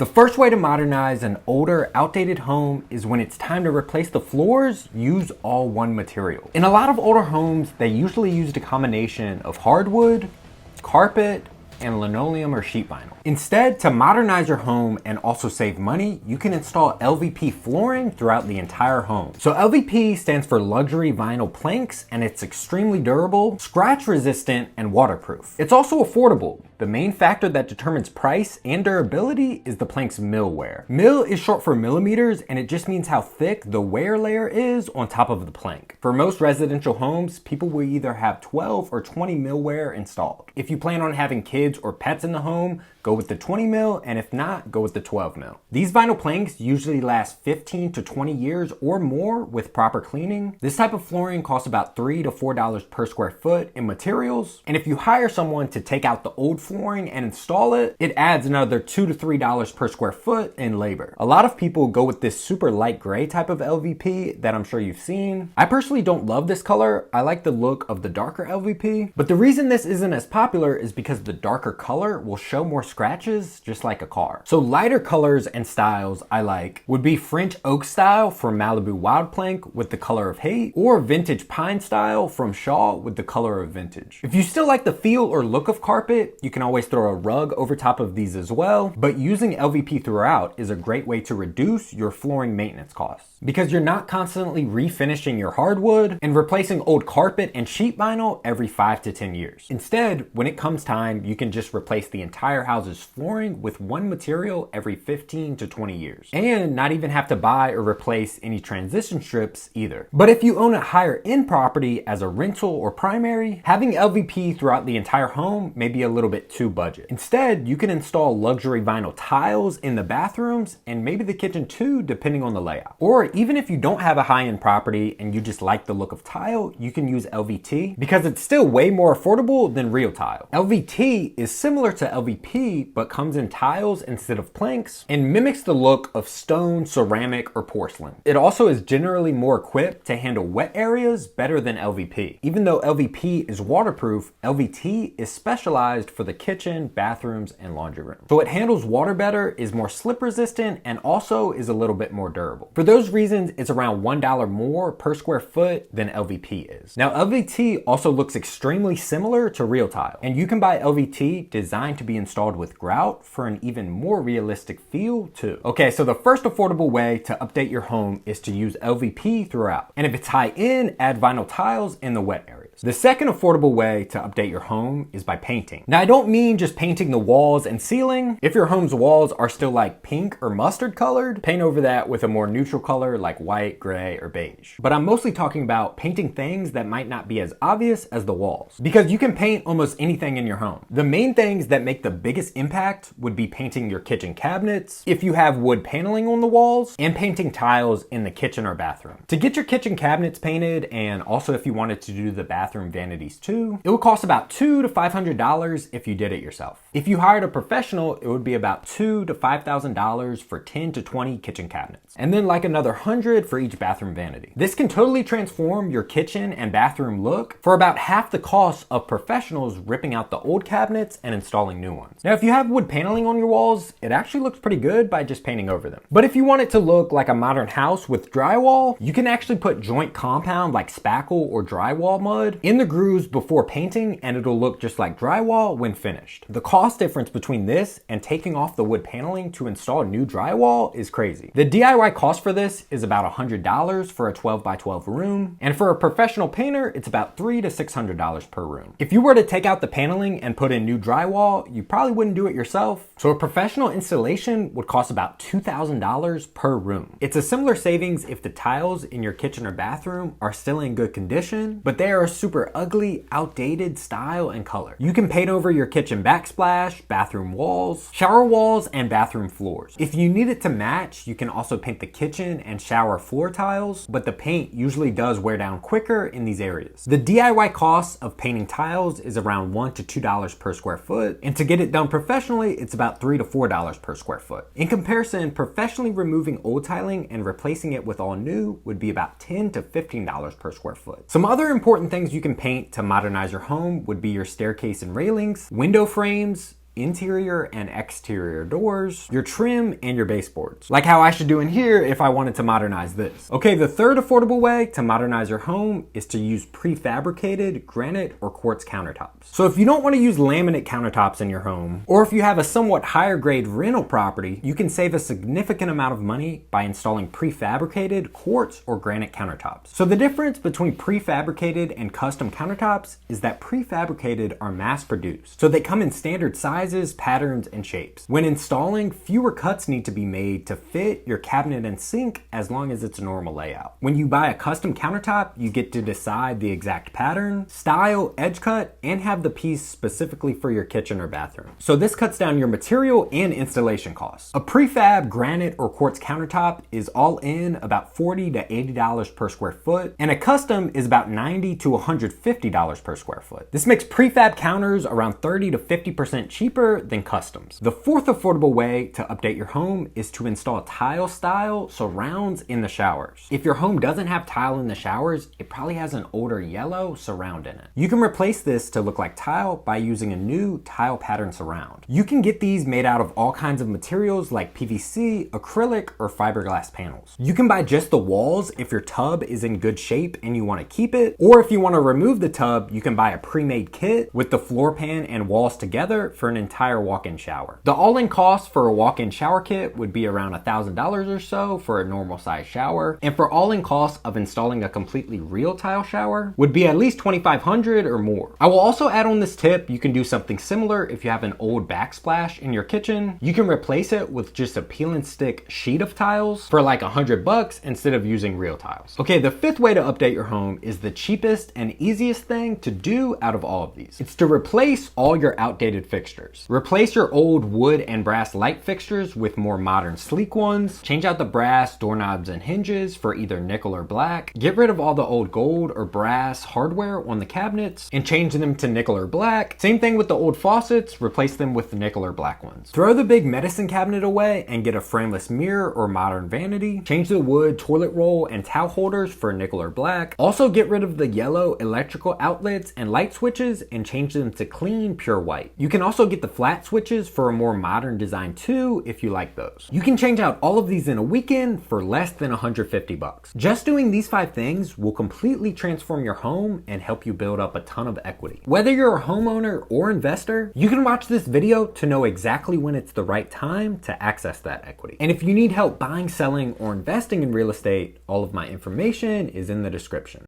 The first way to modernize an older, outdated home is when it's time to replace the floors, use all one material. In a lot of older homes, they usually used a combination of hardwood, carpet, and linoleum or sheet vinyl. Instead, to modernize your home and also save money, you can install LVP flooring throughout the entire home. So LVP stands for luxury vinyl planks, and it's extremely durable, scratch resistant, and waterproof. It's also affordable. The main factor that determines price and durability is the plank's mill wear. Mill is short for millimeters, and it just means how thick the wear layer is on top of the plank. For most residential homes, people will either have 12 or 20 mil wear installed. If you plan on having kids or pets in the home, go with the 20 mil, and if not, go with the 12 mil. These vinyl planks usually last 15 to 20 years or more with proper cleaning. This type of flooring costs about $3 to $4 per square foot in materials. And if you hire someone to take out the old flooring and install it, it adds another $2 to $3 per square foot in labor. A lot of people go with this super light gray type of LVP that I'm sure you've seen. I personally don't love this color. I like the look of the darker LVP, but the reason this isn't as popular is because the darker color will show more scratches, just like a car. So lighter colors and styles I like would be French oak style from Malibu Wild Plank with the color of hate, or vintage pine style from Shaw with the color of vintage. If you still like the feel or look of carpet, you can always throw a rug over top of these as well, but using LVP throughout is a great way to reduce your flooring maintenance costs, because you're not constantly refinishing your hardwood and replacing old carpet and sheet vinyl every 5 to 10 years. Instead, when it comes time, you can just replace the entire house's flooring with one material every 15 to 20 years, and not even have to buy or replace any transition strips either. But if you own a higher end property as a rental or primary, having LVP throughout the entire home may be a little bit too budget. Instead, you can install luxury vinyl tiles in the bathrooms and maybe the kitchen too, depending on the layout. Or even if you don't have a high-end property and you just like the look of tile, you can use LVT because it's still way more affordable than real tile. LVT is similar to LVP, but comes in tiles instead of planks and mimics the look of stone, ceramic, or porcelain. It also is generally more equipped to handle wet areas better than LVP. Even though LVP is waterproof, LVT is specialized for the kitchen, bathrooms, and laundry room. So it handles water better, is more slip resistant, and also is a little bit more durable. For those reasons, it's around $1 more per square foot than LVP is. Now, LVT also looks extremely similar to real tile, and you can buy LVT designed to be installed with grout for an even more realistic feel too. Okay, so the first affordable way to update your home is to use LVP throughout. And if it's high end, add vinyl tiles in the wet areas. The second affordable way to update your home is by painting. Now, I don't mean just painting the walls and ceiling. If your home's walls are still like pink or mustard colored, paint over that with a more neutral color like white, gray, or beige. But I'm mostly talking about painting things that might not be as obvious as the walls, because you can paint almost anything in your home. The main things that make the biggest impact would be painting your kitchen cabinets, if you have wood paneling on the walls, and painting tiles in the kitchen or bathroom. To get your kitchen cabinets painted, and also if you wanted to do the bathroom vanities too, it would cost about $200 to $500 if you did it yourself. If you hired a professional, it would be about $2,000 to $5,000 for 10 to 20 kitchen cabinets, and then like another $100 for each bathroom vanity. This can totally transform your kitchen and bathroom look for about half the cost of professionals ripping out the old cabinets and installing new ones. Now, if you have wood paneling on your walls, it actually looks pretty good by just painting over them. But if you want it to look like a modern house with drywall, you can actually put joint compound like spackle or drywall mud in the grooves before painting, and it'll look just like drywall when finished. The cost difference between this and taking off the wood paneling to install new drywall is crazy. The DIY cost for this is about $100 for a 12 by 12 room, and for a professional painter, it's about $300 to $600 per room. If you were to take out the paneling and put in new drywall, you probably wouldn't do it yourself. So a professional installation would cost about $2,000 per room. It's a similar savings if the tiles in your kitchen or bathroom are still in good condition, but they are a super ugly, outdated style and color. You can paint over your kitchen backsplash, bathroom walls, shower walls, and bathroom floors. If you need it to match, you can also paint the kitchen and shower floor tiles, but the paint usually does wear down quicker in these areas. The DIY cost of painting tiles is around $1 to $2 per square foot, and to get it done professionally, it's about $3 to $4 per square foot. In comparison, professionally removing old tiling and replacing it with all new would be about $10 to $15 per square foot. Some other important things you can paint to modernize your home would be your staircase and railings, window frames, interior and exterior doors, your trim, and your baseboards. Like how I should do in here if I wanted to modernize this. Okay, the third affordable way to modernize your home is to use prefabricated granite or quartz countertops. So if you don't want to use laminate countertops in your home, or if you have a somewhat higher grade rental property, you can save a significant amount of money by installing prefabricated quartz or granite countertops. So the difference between prefabricated and custom countertops is that prefabricated are mass produced. So they come in standard sizes, patterns, and shapes. When installing, fewer cuts need to be made to fit your cabinet and sink as long as it's a normal layout. When you buy a custom countertop, you get to decide the exact pattern, style, edge cut, and have the piece specifically for your kitchen or bathroom. So this cuts down your material and installation costs. A prefab granite or quartz countertop is all in about $40 to $80 per square foot, and a custom is about $90 to $150 per square foot. This makes prefab counters around 30 to 50% cheaper than customs. The fourth affordable way to update your home is to install tile style surrounds in the showers. If your home doesn't have tile in the showers, it probably has an older yellow surround in it. You can replace this to look like tile by using a new tile pattern surround. You can get these made out of all kinds of materials like PVC, acrylic, or fiberglass panels. You can buy just the walls if your tub is in good shape and you want to keep it, or if you want to remove the tub, you can buy a pre-made kit with the floor pan and walls together for an entire walk-in shower. The all-in cost for a walk-in shower kit would be around $1,000 or so for a normal size shower, and for all-in cost of installing a completely real tile shower would be at least $2,500 or more. I will also add on this tip, you can do something similar if you have an old backsplash in your kitchen. You can replace it with just a peel and stick sheet of tiles for like $100 instead of using real tiles. Okay, the fifth way to update your home is the cheapest and easiest thing to do out of all of these. It's to replace all your outdated fixtures. Replace your old wood and brass light fixtures with more modern sleek ones. Change out the brass doorknobs and hinges for either nickel or black. Get rid of all the old gold or brass hardware on the cabinets and change them to nickel or black. Same thing with the old faucets, replace them with the nickel or black ones. Throw the big medicine cabinet away and get a frameless mirror or modern vanity. Change the wood toilet roll and towel holders for nickel or black. Also get rid of the yellow electrical outlets and light switches and change them to clean pure white. You can also get the flat switches for a more modern design too if you like those. You can change out all of these in a weekend for less than $150. Just doing these 5 things will completely transform your home and help you build up a ton of equity. Whether you're a homeowner or investor, you can watch this video to know exactly when it's the right time to access that equity. And if you need help buying, selling, or investing in real estate, all of my information is in the description.